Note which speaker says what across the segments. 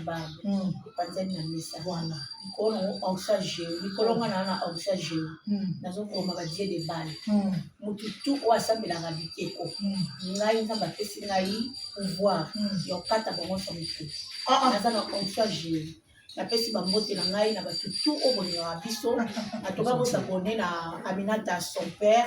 Speaker 1: barbe panzani na misa
Speaker 2: voilà
Speaker 1: kono onction jeu nikolonga na onction jeu nazo koma ba die de balle mutu tu o asambela ngabikeko ngai nzamba pesi ngai pouvoir yo kata bongo so mutu naza na onction jeu na pesi bambote na ngai na batu tu o bolinga biso atoka ko s'abonner na Aminata son père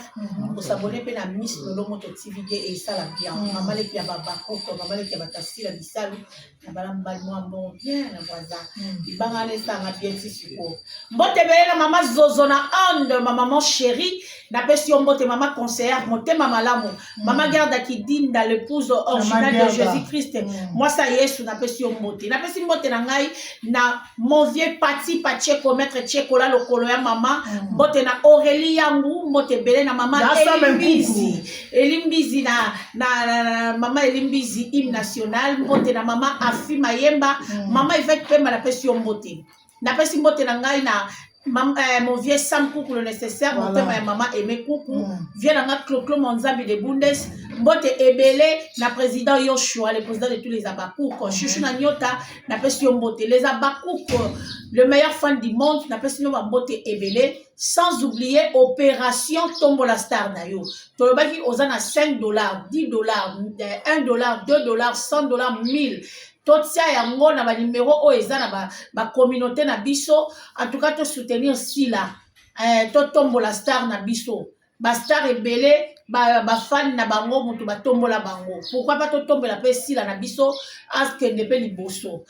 Speaker 1: ko s'abonner pe na Miss Lolo Moto TV et ça la bien maman le pia baba ko maman le pia batasi la bisalu na bala mbali moi bon bien na voisin ibanga le sanga bien sisuko mbote bele na mama Zozo na ande maman chérie na pesi mbote maman conseillère motema malamu maman garde qui dîne dans l'épouse originale de Jésus-Christ moi ça yesu na pesi mbote na ngai na mon vieux parti Pacheco maître Tcheko là le colo ya maman mbote na Aurélie yangu mbote bele na maman Elimbizi na maman Elimbizi hymne national mbote na maman Afi Mayemba maman Yvette Pemba na pesi mbote na ngai na mon vieux Sam Koukou le nécessaire mon thème ya maman Aimé Koukou vient na Clo Monzambi de Bundes mbote ebele na président Yoshua le président de tous les Abakouk chouchou na nyota na pesi mbote les Abakouk le meilleur fan du monde na pesi no mbote ebele sans oublier opération Tombola Star na yo tolobaki ozana $5 $10 $1 $2 $100 1000 totia yango na ba numéro o eza na ba communauté na biso en tout cas to soutenir sila to Tombola Star na biso ba star ebele ba fan na bango mutu ba tombola bango pourquoi pas to tombola pe sila na biso askende pe liboso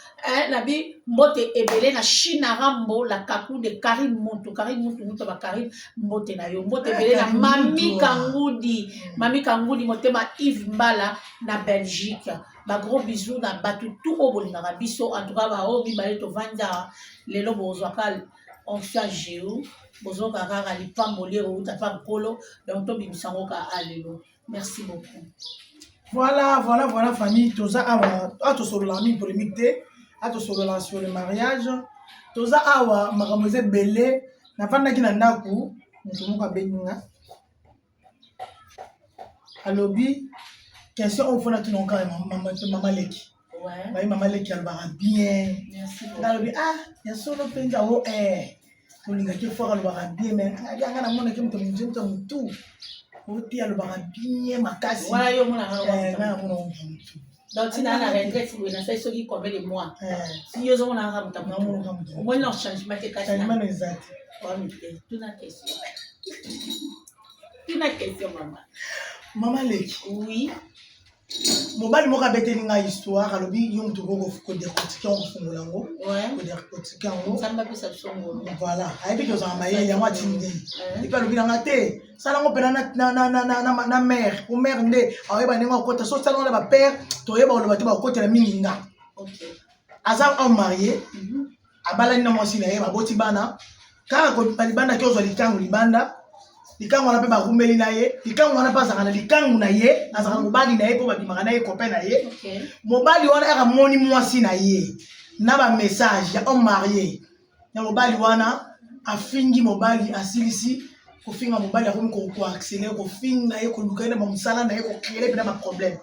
Speaker 1: na bi mbote ebele na China Rambo la kaku de Karim mutu ba Karim mbote na yo mbote ebele na Mami Kangudi motema Yves Mbala na Belgique ba gros bisous na batu tout au bolinga biso en tout cas ba o bibale to vanja lelo bozwakal on change bozo kaka lipamboli uta pa kolo donc to bimisango ka alelo merci beaucoup
Speaker 2: voilà famille toza awa to sur la mi polémique to sur sur le mariage toza awa makamose belé na fanda ki na ndaku mutumoka beninga alobi question on fona tout encore maman leki ouais maman leki alba bien merci alobi ya solo penza o olinga ke fora alba bien mais anga na mona ke mutu oti alba bien makasi
Speaker 1: voilà yo mona na mutu donc si na retraite vous na fait soki combien de mois si yo zo na nga mutu au moins non changement te kasi
Speaker 2: changement exact
Speaker 1: tout na question
Speaker 2: maman leki
Speaker 1: oui
Speaker 2: mobali moka beteli nga histoire alobi yo mutu ko décortiquer on fongola ngo ko décortiquer ngo
Speaker 1: samba pesa songo
Speaker 2: voilà ayebi ko za maye ya mwatinde et puis alobi nga te sala ngo pena na mère ou mère nde ayeba nenga ko ta so sala ngo ba père to yeba lo bati ba ko tela minginga
Speaker 1: OK
Speaker 2: aza un marié abala na mwasi na yeba boti bana kaka ko balibanda ko zo likangu libanda likangu wana pe ba rumeli na ye likangu wana pa zakana likangu na ye azaka mobali na ye po babimaka na ye copain na ye mobali wana aka moni mwasi na ye na ba message ya homme marié na mobali wana afingi mobali asilisi ko finga mobali akomi ko accélérer ko finga ye ko luka na musala na ye ko créer pe na ba problème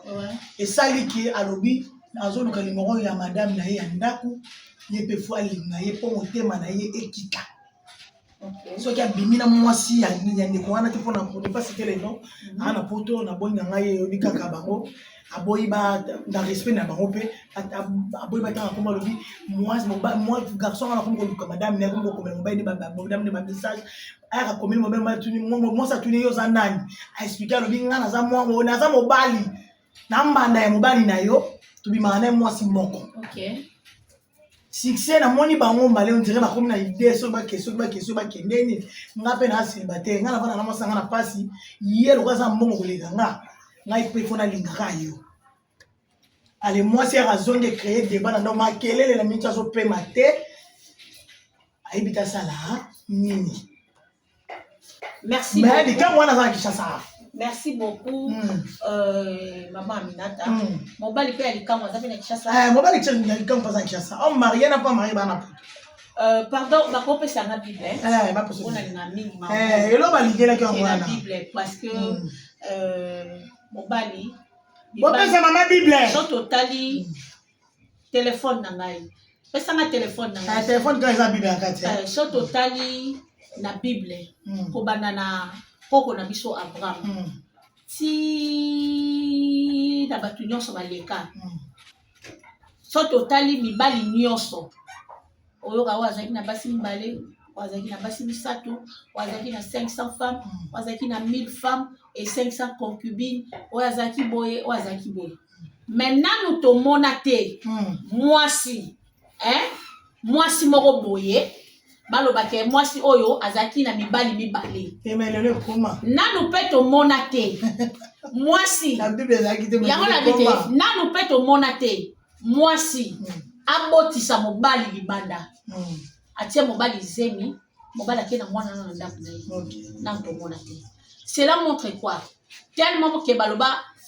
Speaker 2: et ça liki alobi azo luka numéro ya madame na ye ya ndaku ye pe fo alinga ye po motema na ye ekita soki abimina mwasi ya ndeko wana te mpona ne pas citer les noms ana poto na boyi na ngai eyobi kaka bango aboyi ba na respect na bango mpe aboyi batanga komba lobi moi garçon wana komi koluka madame ne komi kokomela mobali ne madame ne bamessage ayaka komeli mobali mwasi atuni yo oza nani aexplike alobi nga naza mobali na mbanda ya mobali na yo tobimaka na ye mwasi moko succès na moni bango mbale on dirait bakomi na idée so ba question ba kendeni nga pe na célibataire nga na bana na mosanga na pasi ye lo kaza mbongo kolega nga ipe fona lingaka yo ale moi c'est raison de créer débat na ndo makelele na mincha so pe maté aibita sala nini
Speaker 1: merci
Speaker 2: mais de quand wana za kishasa.
Speaker 1: Merci beaucoup, maman Aminata. Mon bali pe alikamwa za pena Kishasa.
Speaker 2: Mon bali alikamwa za Kishasa. On marié n'a pas marié bana.
Speaker 1: Pardon, ma propre c'est la Bible.
Speaker 2: Ma propre.
Speaker 1: On a une amie.
Speaker 2: Et l'homme a l'idée là qu'on
Speaker 1: voit la Bible parce que mon bali.
Speaker 2: Bon, c'est maman Bible.
Speaker 1: Son totali téléphone nangai. pesa nga téléphone
Speaker 2: na téléphone quand eza bible akati
Speaker 1: so totali na bible kobanda na koko na biso Abraham ti na bato nyonso baleka so totali mibali nyonso oyoka oyo azalaki na basi mibale oyo azalaki na basi misato oyo azalaki na 500 femmes oyo azalaki na 1000 femmes et 500 concubines oyo azalaki boye oyo azalaki boye mais nanu tomona te mwasi moko boye balobake mwasi oyo azalaki na mibali mibale nanu mpe tomona te mwasi yango na bite nanu mpe tomona te mwasi abotisa mobali libanda atie mobali zemi mobali ake na mwana na ndako na ye nanu tomona te cela montre quoi tellement que baloba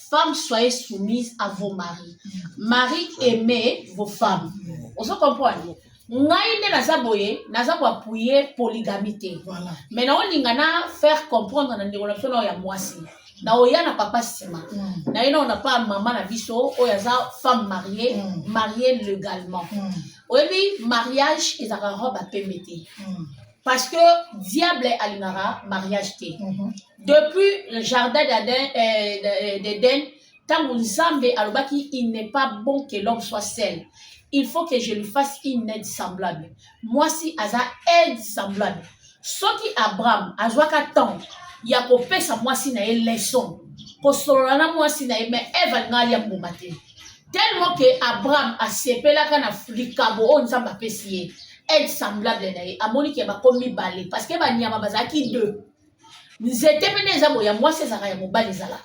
Speaker 1: femmes soyez soumises à vos maris maris aimez vos femmes on se comprend ngai nde naza boye naza koappuye polygamie te mais naolinga na faire comprendre na ndeko na biso na oyo ya mwasi na oya na papa nsima na ye na ona pa mama na biso oyo aza femme mariée légalement oyebi mariage ezalaka robe apembe te parce que diable alingaka mariage te depuis le jardin d'Éden tant Nzambe alobaki il n'est pas bon que l'homme soit seul. Il faut que je lui fasse une aide semblable. Moi, si aza aide semblable. Ce qui Abraham, azwaka temps, ya ko pesa moi si na e leçon. Ko solana moi si na e mais Eva ngali ya mbomate. Tellement que Abraham a sepela kana likabo on Nzamba pesiye. Aide semblable na e amoni ke ba komi balé parce que ba nyama bazaki deux. Nzete pene nzambo ya moi c'est zaka ya mobali zalaka.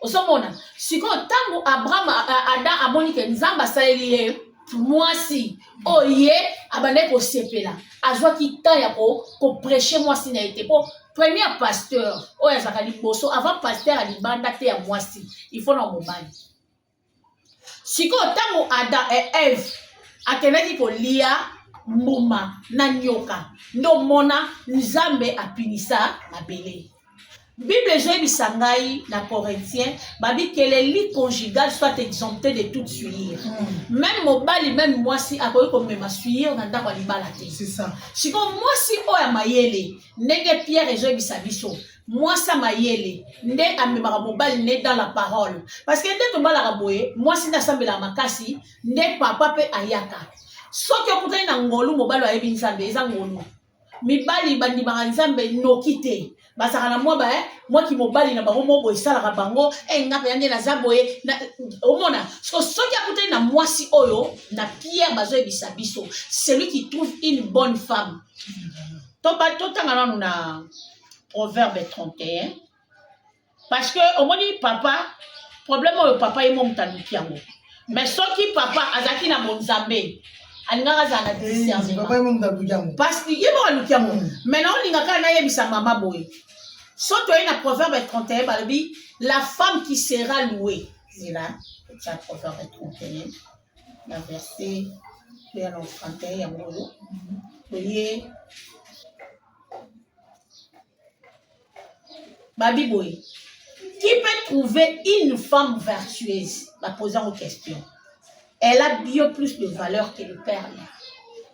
Speaker 1: Osomona, siko tango Abraham ada amoni ke Nzamba saleli mwasi oye abane ko sepela azwa ki temps ya ko prêcher mwasi na été pour premier pasteur oya zakali boso avant pasteur alibanda te ya mwasi il faut na mobali siko tango Adam et Ève akenaki ko lia mbuma na nyoka ndo mona Nzambe apinisa mabele Bible Joël Sangai, la Corinthiens, babi que les lits conjugales soient exemptés de toute suie. Même mobile, même moi si à quoi comme ma suie, on a d'abord les balater.
Speaker 2: C'est ça.
Speaker 1: Si comme moi si oh ya mayele, nege Pierre et Joël Bisabiso, moi ça mayele, ne amemara mobile ne dans la parole. Parce que dès que bala raboye, moi si na sambe la makasi, ne papa pe ayaka. So que pour na ngolu mobile wa ebi nzambe, eza ngolu. Mibali bandi baranzambe no kite. Basakana moi qui mobali na bango mo boy sala bango ngapa yande na zaboye na omona so qui a coûté na mwasi oyo na Pierre bazo ebisa biso celui qui trouve une bonne femme to tanga na proverbe 31 parce que omoni papa problème oyo papa emo mutanuki yango mais soki papa azaki na monzambe alingaka za na discernement
Speaker 2: papa emo mutanuki yango
Speaker 1: parce que yebo aluki yango maintenant olingaka na yebisa mama boye. Surtout dans le proverbe 31, la femme qui sera louée. C'est là, c'est le proverbe 31, la verset 31, vous voyez, Babi Boy, qui peut trouver une femme vertueuse? Ma posant une question. Elle a bien plus de valeur que le perle.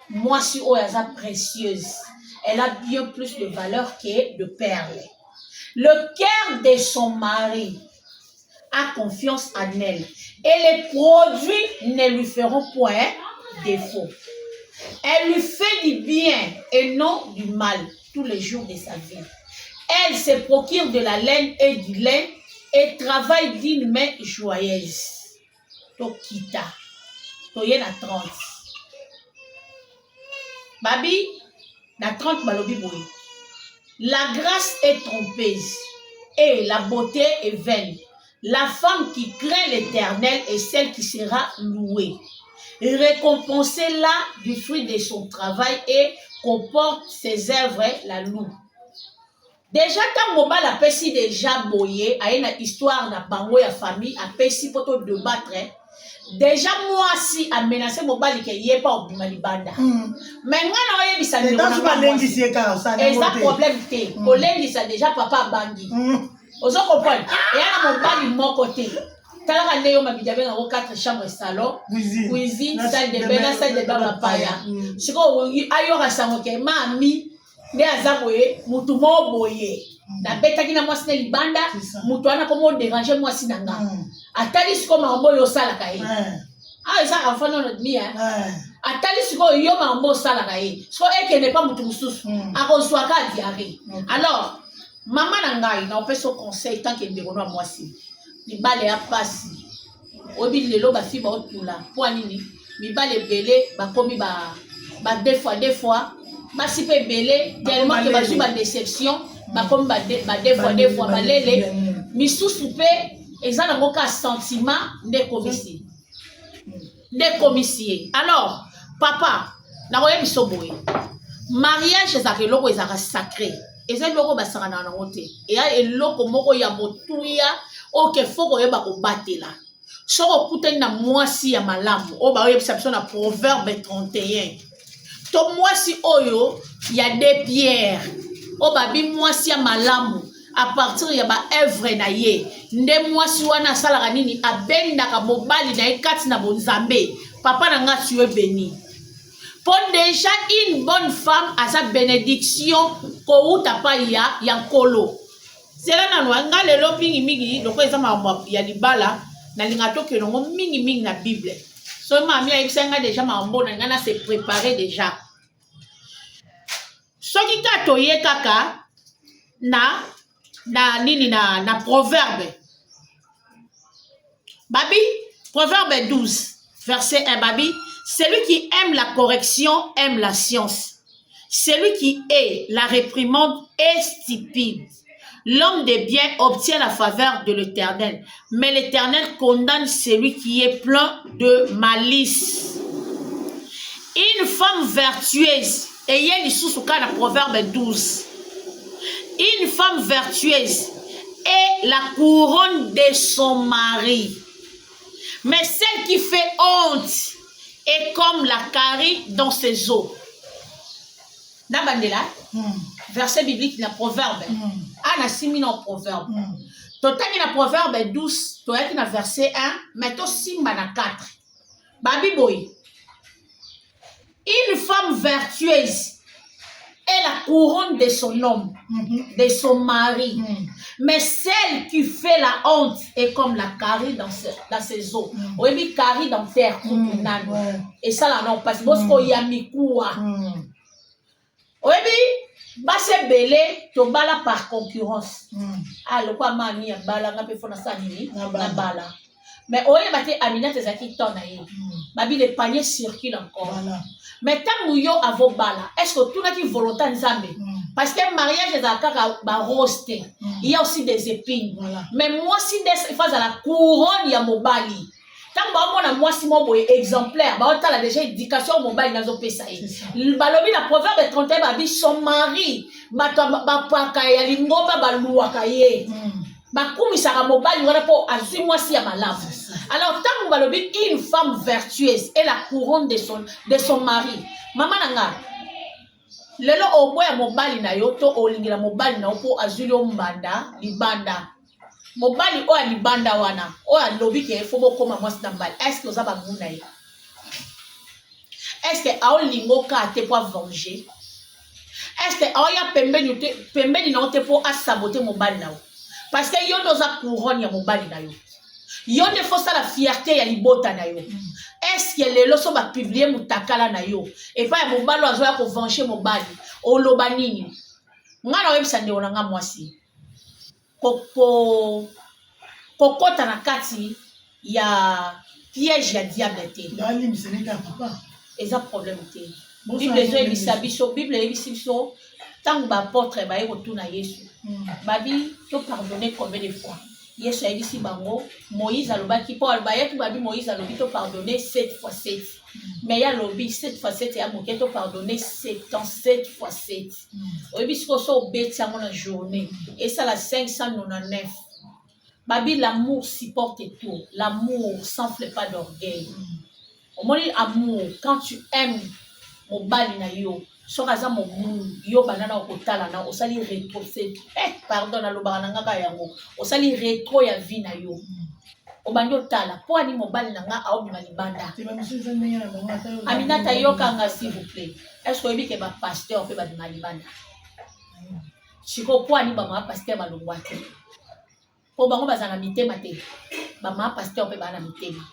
Speaker 1: Moi, si elle est précieuse, elle a bien plus de valeur que le perle. Le cœur de son mari a confiance en elle et les produits ne lui feront point défaut. Elle lui fait du bien et non du mal tous les jours de sa vie. Elle se procure de la laine et du lin et travaille d'une main joyeuse. Tokita. Toye na 30. Babi, na 30 balobi boy. La grâce est trompeuse et la beauté est vaine. La femme qui craint l'Éternel est celle qui sera louée. Récompensez-la du fruit de son travail et comporte ses œuvres la loue. Déjà, quand mobile a pesi déjà boyé, a une histoire na bango ya famille a pesi poto de battre. Déjà moi si a menacé mobile que yé pas au bimalibanda. Mais moi na oye bisande
Speaker 2: on a pas lengi si ka ça
Speaker 1: et ça problème té. Ko lengi ça déjà papa bandi. Ozo comprendre. Et na mobile mon côté. talaka nde yo mabidi abengango 4 chambres salon cuisine salle de bain na salle de bain bapaya sikoyo ayoka sango ke mami nde aza boye mutu mo boye nabetaki na mwasi na libanda mutu wana komo dérange mwasi na nga atali sikoyo makambo oyo osalaka ye ezaka enfant non admis atali sikoyo yo makambo osalaka ye sikoyo ekende pa mutu mosusu akozwaka diarrhée. Alors mama na ngai na opesa conseil tant que ndeko na mwasi mibale ya pasi oyebi lelo bafi baotula mpo anini mibale ebele bakomi ba deux fois basi mpe ebele tellement ke bazwi badéception bakomi ba deux fois balele misusu mpe eza nango ka sentiment nde komisi ye. Alors papa nakoyebisa boye mariage ezaka eloko ezaka sacré eza eloko basaka na nango te eya eloko moko ya motuya oke fo koyeba kobatela soko okutani na mwasi ya malamu oyo baoyebisa biso na proverbe 31 to mwasi oyo ya de pierre oyo babi mwasi ya malamu a partir ya baevre na ye nde mwasi wana asalaka nini abendaka mobali na ye kati na bonzambe papa na nga tu es béni. Pour déjà une bonne femme à sa bénédiction kouta pa ya nkolo. Sela na nwanga lelo mingi loko eza ma ya libala na linga to ke ngo mingi na Bible. So mami a ibsenga déjà mambo na ngana se préparer déjà. Soki ka toye kaka na proverbe. Babi, proverbe 12 verset 1 babi. Celui qui aime la correction aime la science. Celui qui hait la réprimande est stupide. L'homme de bien obtient la faveur de l'Éternel, mais l'Éternel condamne celui qui est plein de malice. Une femme vertueuse, et il y a le proverbe 12. Une femme vertueuse est la couronne de son mari, mais celle qui fait honte est comme la carie dans ses eaux. Nabandela, verset biblique dans proverbe. Ana simi dans proverbe. Totaki na proverbe 12, toyaki na verset 1, mais to simba na 4. Babi boy. Une femme vertueuse est la couronne de son homme, de son mari. Mais celle qui fait la honte est comme la carie dans ses eaux. Oui, mais carie dans terre. Et ça, là, non, parce que y a mis quoi. Oui, mais, basse belé, to bala par concurrence. Ah, le quoi, mami, a bala, n'a pas fait ça, na bala. Mais, oui, mais, Amina, t'es qui t'en a eu. Babi, les paniers circulent encore. Mais tant que yo a vos bala, est-ce que tout n'est volontaire nzambe? Parce que le mariage est à roster. Il y a aussi des épines. Mais moi, si des fois à la couronne, il y a mon bali. Tant que moi, si mon exemplaire, bah on a déjà éducation mobile dans nos pays. Le balobi la proverbe 31 babi son mari, bah pas kaya lingomba balua kaye. Bah comme ça a mobile, voilà pour azui moi si à malam. Alors tant que balobi une femme vertueuse est la couronne de son mari. Maman nanga. Lelo oboya mobali na yo to olingila mobali na opo azuli ombanda libanda. Mobali o libanda wana o alobi ke fo bokoma mwasi na mbali. Est-ce que ozaba muna ye? Est-ce que a olingo ka te po venger? Est-ce que a ya pembeni na te po saboter mobali na yo? Parce que yo doza couronne ya mobali na yo. Yo ne faut ça la fierté ya libota na yo. Est-ce que les lois sont publiées mutakala na yo? Et pas mobali azoya ko venger mobali. O loba nini? Ngana webisa nde onanga mwasi. Kokota na kati ya piège ya diable te.
Speaker 2: Dali miseneka papa.
Speaker 1: Eza problème te. Bible ezebisa biso, Bible ebisa biso tangu ba apôtre ba yekotuna Yesu. Babi to pardonner combien de fois? Yesu a dit bango Moïse a loba ki po albayaki babi Moïse a lobi to pardonner 7 fois 7. Mais ya lobi 7 fois 7 ya moke to pardonner 77 fois 7. Oyebi siko so beti yango na journée et ça la 599. Babi l'amour supporte tout. L'amour s'enfle pas d'orgueil. Au moins amour quand tu aimes mon bali na yo sokaza mo yo banana okotala na osali rétro pardon na lobaka na ngaka yango osali rétro ya vie na yo obandi otala po ani mobali nanga aobima libanda Aminata yokanga s'il vous plaît est-ce que oyebi ke bapasteur mpe babima libanda siko po ani bama pasteur balongwa te po bango baza na mitema te bama pasteur mpe baa na mitema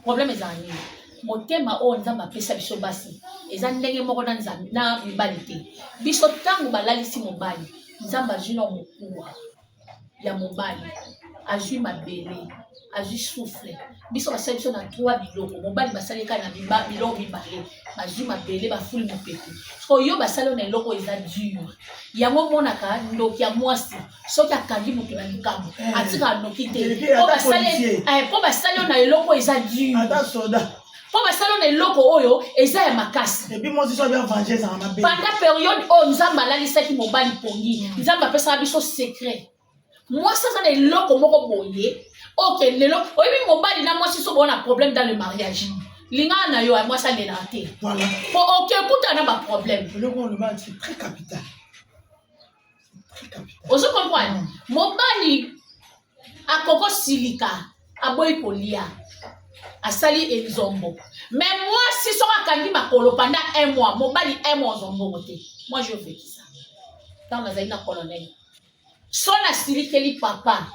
Speaker 1: problème ezala nini motema oyo nzambe apesa biso basi eza ndenge moko na mibali te biso ntango balalisi mobali nzambe azwi na mokuwa ya mobali azwi mabele azwi souffle biso basali biso na 3 biloko mobali basali kaka na biloko mibale bazwi mabele bafuli mopepe so yo basali na eloko eza dur yango monaka ndoki ya mwasi soki akangi moto na likambo atika noki te po basali na eloko eza dur po basali na eloko oyo eza ya makasi pendant période oyo nzambe alalisaki mobali pongi nzambe apesaka biso secret mwasi aza na eloko moko boye ok lelo oyebi mobali na mwasi so bona problème dans le mariage linga na yo mwasi alelaka te po ok kutana ba problème
Speaker 2: c'est très capital
Speaker 1: ozo comprendre mobali akoko silika aboyi kolia asali ezombo mais mwasi so akangi makolo pendant 1 mois mobali 1 mois zombo te moi je veux ça dans la zaina colonel so na silikeli papa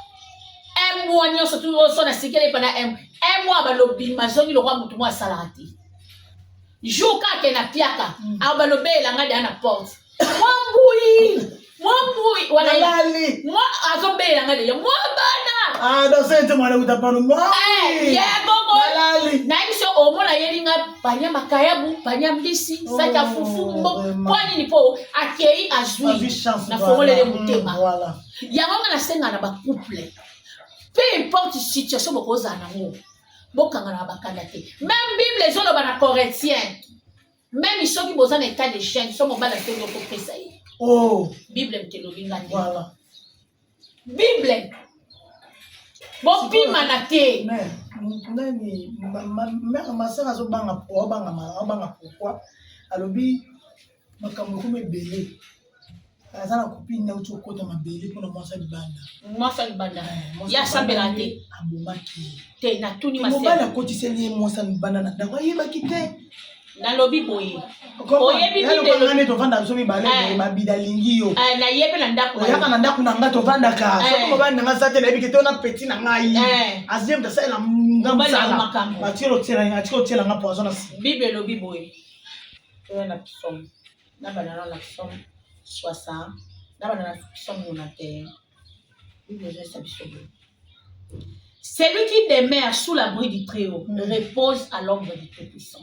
Speaker 1: 1 mois nyonso tu so na silikeli pendant 1 mois balobi mazongi lo kwa mutu mwa salaka te jour kake na piaka abalobe elanga de na porte mwambui wala mwa azobe elanga de mwa bana
Speaker 2: dans cette mois où t'as pas le moi
Speaker 1: na biso omona yelinga panya makayabu panya mbisi saka fufu mbo kwani nipo akei azui na fongolele mutema yango na senga na ba couple peu importe situation bokoza na ngo bokanga na bakanda te même bible ezolo bana corinthiens même isoki boza na état de chaîne so mo bala tengo ko pesa yi bible mtelolinga te bible bon pima na te
Speaker 2: nani ma sœur azobanga pourquoi alobi makambo comme belé aza na copine na uti okota mabele mpona mwasa libanda
Speaker 1: ya sambela te
Speaker 2: abomaki
Speaker 1: te na tuni
Speaker 2: mobali akotiseli ye mwasa libanda na ndako ayebaki te
Speaker 1: nalobi boye oyebi
Speaker 2: bidele tovanda biso mibale mabida alingi yo
Speaker 1: nayebi na ndako
Speaker 2: oyaka na ndako na nga tovandaka soki mobali na nga sa te nayebi ke te ona peti na ngai asie moto asalela ngamosala atika otiela nga poison na si
Speaker 1: bible elobi boye oyo na psomme na banana na psomme 60 na banana psomme 91 bible ezolesa biso boye celui qui demeure sous l'abri du Très-Haut repose à l'ombre du Tout-Puissant.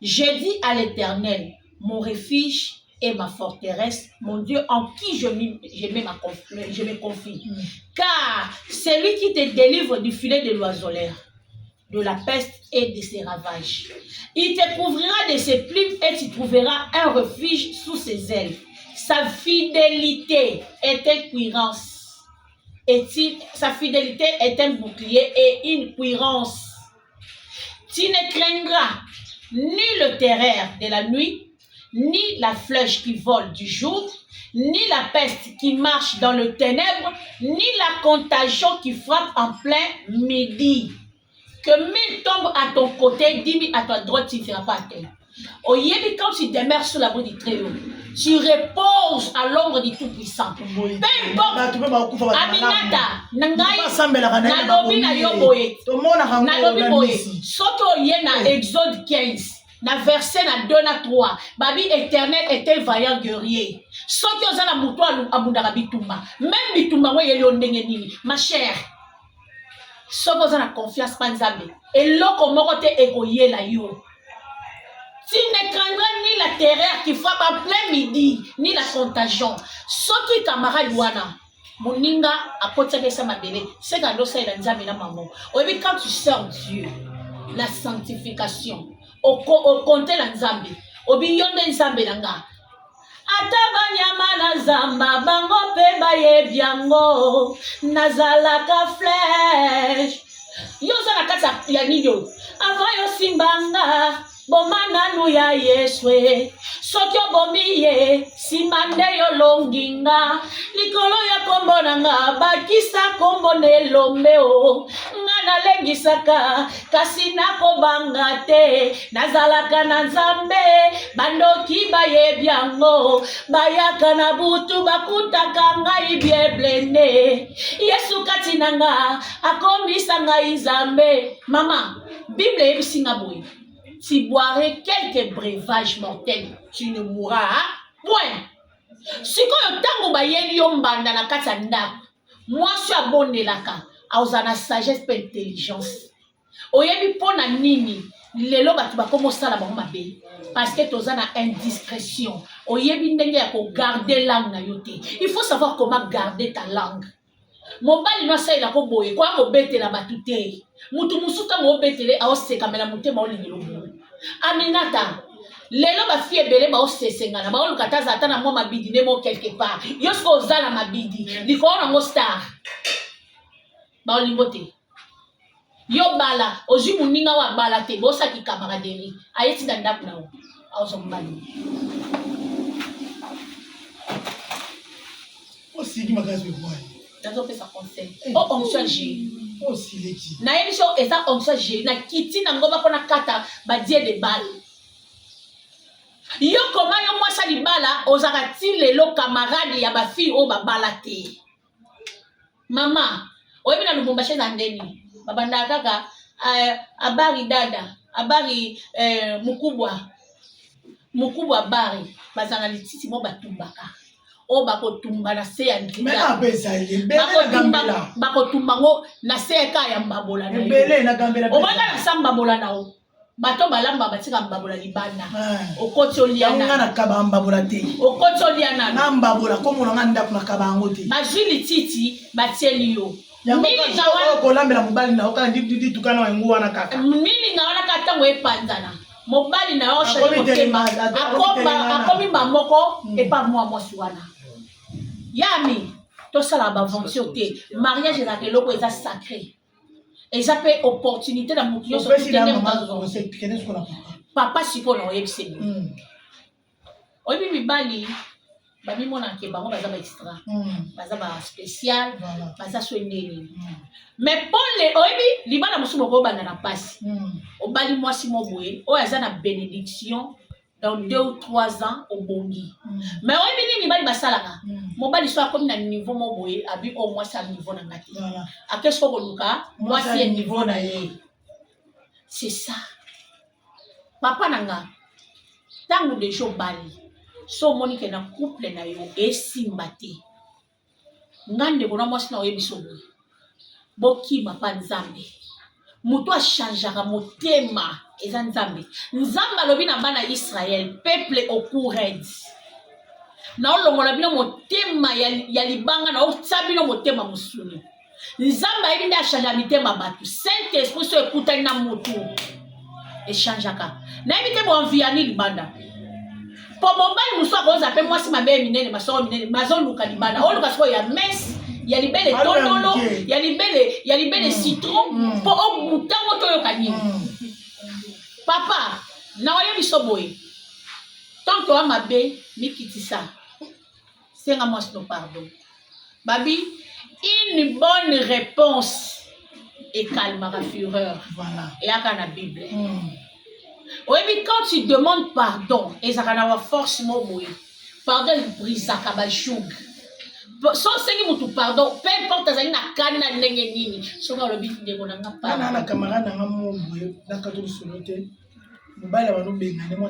Speaker 1: J'ai dit à l'Éternel, mon refuge et ma forteresse, mon Dieu en qui je me confie. Car c'est lui qui te délivre du filet de l'oiseleur, de la peste et de ses ravages. Il te couvrira de ses plumes et tu trouveras un refuge sous ses ailes. Sa fidélité est une cuirasse. Sa fidélité est un bouclier et une cuirasse. Tu ne craindras ni le terreur de la nuit, ni la flèche qui vole du jour, ni la peste qui marche dans le ténèbre, ni la contagion qui frappe en plein midi. Que 1000 tombent à ton côté, 10 000 à ta droite, tu ne feras pas à terre. Au Yébi, quand tu demeures sous l'abri du Très-Haut, tu reposes à l'ombre du Tout-Puissant. Peu importe. Aminata, nalobi na yo boye. Nalobi boye. Soto ye na Exode 15. Na verset na 2 na 3. Babi éternel était vaillant guerrier. Soto oza na muto abundaka bitumba. Même bitumba mo yeli ondenge nini. Ma chère. Soto oza na confiance pa Nzambe. Eloko moko te ekoyela yo. Tu ne craindras ni la terreur qui frappe en plein midi, ni la contagion. Soki camarade wana, moninga apotsaka esa mabele, c'est quand l'osa et la nzambe na maman. Oyebi quand tu sers Dieu, la sanctification, au compter la nzambe, obi yonde nzambe nanga. Ata banyama na zamba, bango pe baye biango, nazalaka flèche. Yo za na kata ya niyo, avant yo simbanga. Bomananu ya Yeswe, sokyo bomiye, simande yo longinga, likolo ya kombo nanga, bakisa kombo nelombeo, ngana lengisaka, kasina kobangate, nazalaka na nzambe, bandoki baye biango, bayaka na butu bakutaka ngai bieblene, Yesu katinanga, akomisa ngai nzambe. Mama, Bible ebisinga boye. Tu boirais quelques breuvages mortels, tu ne mourras. Point. Si quand tu bayeli yombanda na katanda, moi je suis abonné laka, auzana sagesse et intelligence. Oyebi pona nini, lelo batu ba komo sala ba mabe, parce que tozana indiscrétion. Oyebi ndenge ya ko garder langue na yote. Il faut savoir comment garder ta langue. Mobali no sa ila ko boye, kwa ko betela batute. Mutu musuka mo betele aoseka mena mutema olingelo. Aminata, lelo ba fie bele ba osesengana ba olukataza ata na mwa mabidi nemo quelque part. Yosko ozala mabidi, likona ngo star. Ba olingote. Yo bala, oji muninga wa bala te, bosa ki camaraderie. Ayeti na ndaku na o. Aozombali.
Speaker 2: Aussi qui m'a gazé quoi.
Speaker 1: Dazo pesa conseil. O onction G.
Speaker 2: Aussi les qui.
Speaker 1: Na émission eza onction G na kiti na ngoma pona kata ba die de balle. Yo koma yo mwasa libala ozaka ti lelo camarade ya ba fille o ba balate. Mama, oyebi na Lubumbashi za ndeni. Babanda kaka abari dada, abari mukubwa abari bazana lititi mo batumbaka. O bakotumba na se ya ndinga.
Speaker 2: Mais abeza ile bele gambela.
Speaker 1: Bakotumba ngo na se ka ya mbabola na.
Speaker 2: Bele na gambela.
Speaker 1: O bana na samba bola na o. Bato balamba batika mbabola libanda. Okoti oliana.
Speaker 2: Nga na kaba mbabola te.
Speaker 1: Okoti oliana.
Speaker 2: Na mbabola komo na ndako na kaba ngo te.
Speaker 1: Majuli titi batieli yo.
Speaker 2: Mili ngawana ko lambela mobali na okala ndi tukana wa nguwa na kaka.
Speaker 1: Mili ngawana kata ngo epanzana. Mobali na yo shali motema. Akomi mamoko epa mwa mwasi wana. Yami, tout ça la aventure te. Mariage est la loko est sacré. Et ça fait opportunité dans mon client sur papa siko na oyebse. Oyebi mibali babi mona ke bango baza ba extra. Baza ba spécial, baza soendeni. Mais pour les oyebi libana musubo ko bana na passe. Obali mwasi mo boye, o aza na bénédiction. Dans 2 ou 3 ans au bongi. Mais oui, ni bali basalaka. Mobali soit comme na niveau mo boye, abi au moins ça niveau na ngati. A qu'est-ce qu'on luka? Moi c'est niveau na ye. C'est ça. Papa nanga. Tangu de jo bali. So monique na couple na yo e simbate. Ngande bona moi na oyebi so boye. Boki mapa nzambe. Muto a changera motema. Eza nzambe. Nzambe alobi na bana Israël, peuple au courant. Na olongola bino motema ya libanga na otsabino motema musuni. Nzambe ayebi nda changer mitema batu. Saint-Esprit so ekutani na mutu. Echangeaka. Na yebi te bo enviani libanda. Po mobali muso akoza pe mwasi mabe minene masoro minene mazo luka libanda. O luka so ya mes. Ya libele tondolo, ya libele citron po o mutango to yo kanini. Papa, na oyebi so boye. Tant que wa mabe mikitisa. Senga moi no pardon. Babi, une bonne réponse et calmera fureur.
Speaker 2: Voilà.
Speaker 1: Et à la Bible. Oyebi quand tu demandes pardon, et ça kana wa force mo boye. Pardon brisa kabashug. Sans sengi mutu pardon, peu importe azali na kani na ndenge nini. Songa lobi ndeko na ngapa.
Speaker 2: Na camarade na mo boye na katolu solote. Mobali wa no benga ne mo